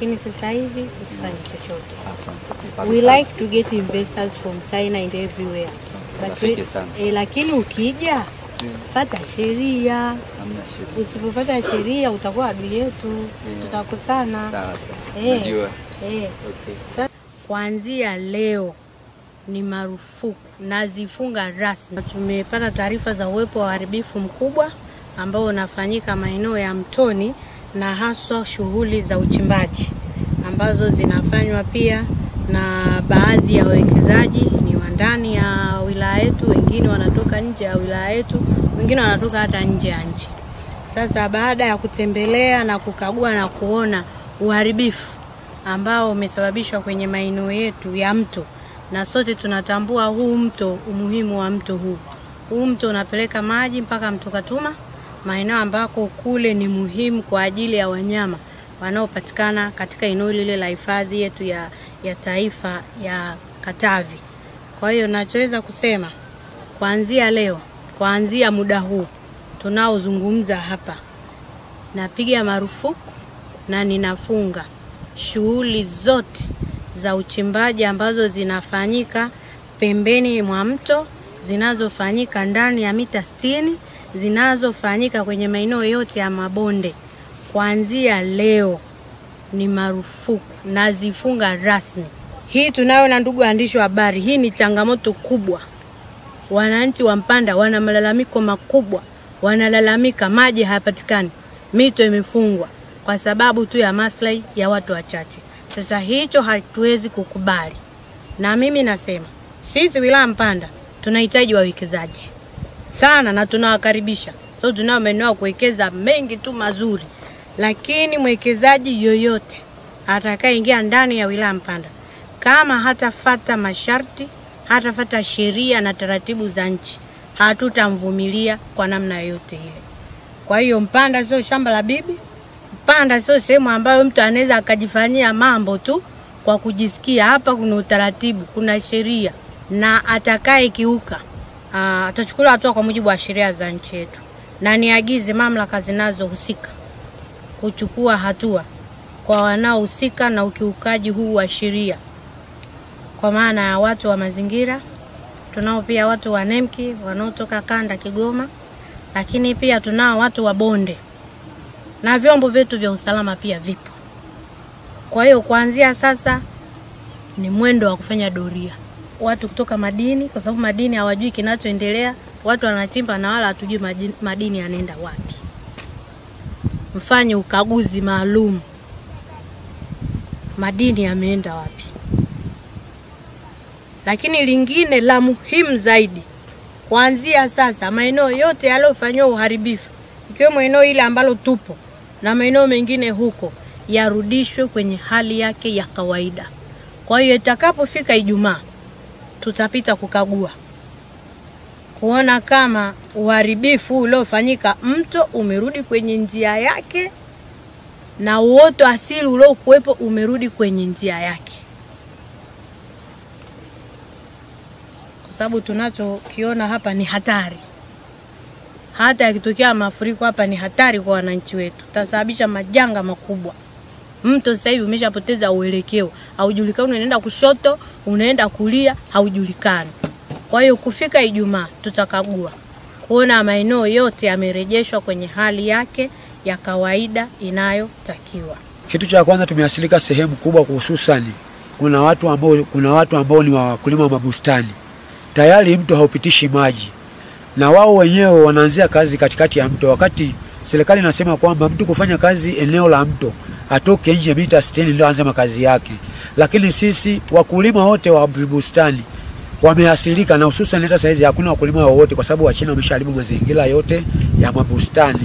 lakini sasa hivi usifanye chochote. We like to get investors from China and everywhere. Lakini ukija pata sheria. Usipopata sheria utakuwa adui yetu. Tutakosana. Sawa. Najua. Okay. Kuanzia leo ni marufuku nazifunga rasmi. Tumepata taarifa za uwepo wa uharibifu mkubwa ambao unafanyika maeneo ya Mtoni na haswa shughuli za uchimbaji ambazo zinafanywa pia na baadhi ya wawekezaji ni wa ndani ya wilaya yetu, wengine wanatoka nje ya wilaya yetu, wengine wanatoka hata nje ya nchi. Sasa baada ya kutembelea na kukagua na kuona uharibifu ambao umesababishwa kwenye maeneo yetu ya mto, na sote tunatambua huu mto, umuhimu wa mto huu. Huu mto unapeleka maji mpaka Mto Katuma, maeneo ambako kule ni muhimu kwa ajili ya wanyama wanaopatikana katika eneo lile la hifadhi yetu ya taifa ya Katavi. Kwa hiyo nachoweza kusema kuanzia leo, kuanzia muda huu tunaozungumza hapa, napiga marufuku na ninafunga shughuli zote za uchimbaji ambazo zinafanyika pembeni mwa mto, zinazofanyika ndani ya mita 60, zinazofanyika kwenye maeneo yote ya mabonde. Kuanzia leo ni marufuku, nazifunga rasmi. Hii tunayo na ndugu waandishi wa habari, hii ni changamoto kubwa. Wananchi wa Mpanda wana malalamiko makubwa, wanalalamika maji hayapatikani, mito imefungwa kwa sababu tu ya maslahi ya watu wachache. Sasa hicho hatuwezi kukubali. Na mimi nasema sisi wilaya Mpanda tunahitaji wawekezaji sana na tunawakaribisha. So tunao maeneo kuwekeza mengi tu mazuri. Lakini mwekezaji yoyote atakayeingia ndani ya wilaya Mpanda kama hatafuata masharti, hatafuata sheria na taratibu za nchi, hatutamvumilia kwa namna yote ile. Kwa hiyo Mpanda sio shamba la bibi. Mpanda sio sehemu ambayo mtu anaweza akajifanyia mambo tu kwa kujisikia. Hapa kuna utaratibu, kuna sheria, na atakaye kiuka atachukua hatua kwa mujibu wa sheria za nchi yetu. Na niagize mamlaka zinazohusika kuchukua hatua kwa wanaohusika na ukiukaji huu wa sheria. Kwa maana ya watu wa mazingira, tunao pia watu wa Nemki wanaotoka kanda Kigoma, lakini pia tunao watu wa bonde. Na vyombo vyetu vya usalama pia vipo. Kwa hiyo kuanzia sasa ni mwendo wa kufanya doria. Watu kutoka madini, kwa sababu madini hawajui kinachoendelea, watu wanachimba na wala hatujui madini yanaenda wapi. Mfanye ukaguzi maalum. Madini yameenda wapi? Lakini lingine la muhimu zaidi, kuanzia sasa maeneo yote yaliyofanywa uharibifu, ikiwemo eneo ile ambalo tupo na maeneo mengine huko, yarudishwe kwenye hali yake ya kawaida. Kwa hiyo itakapofika Ijumaa tutapita kukagua, kuona kama uharibifu uliofanyika mto umerudi kwenye njia yake na uoto asili uliokuwepo umerudi kwenye njia yake. Kwa sababu tunachokiona hapa ni hatari. Hata yakitokea mafuriko hapa ni hatari kwa wananchi wetu. Tutasababisha majanga makubwa. Mto sasa hivi umeshapoteza uelekeo. Haujulikani unaenda kushoto, unaenda kulia, haujulikani. Kwa hiyo kufika Ijumaa tutakagua kuona maeneo yote yamerejeshwa kwenye hali yake ya kawaida inayotakiwa. Kitu cha kwanza tumeasilika sehemu kubwa, hususani kuna watu ambao ni wakulima wa mabustani. Tayari mto haupitishi maji, na wao wenyewe wanaanzia kazi katikati ya mto, wakati serikali inasema kwamba mtu kufanya kazi eneo la mto atoke nje mita 60 ndio aanze makazi yake. Lakini sisi wakulima wote wa bustani wameasilika, na hususan hata saizi hakuna wakulima wote kwa sababu Wachina wameshaharibu mazingira yote ya mabustani.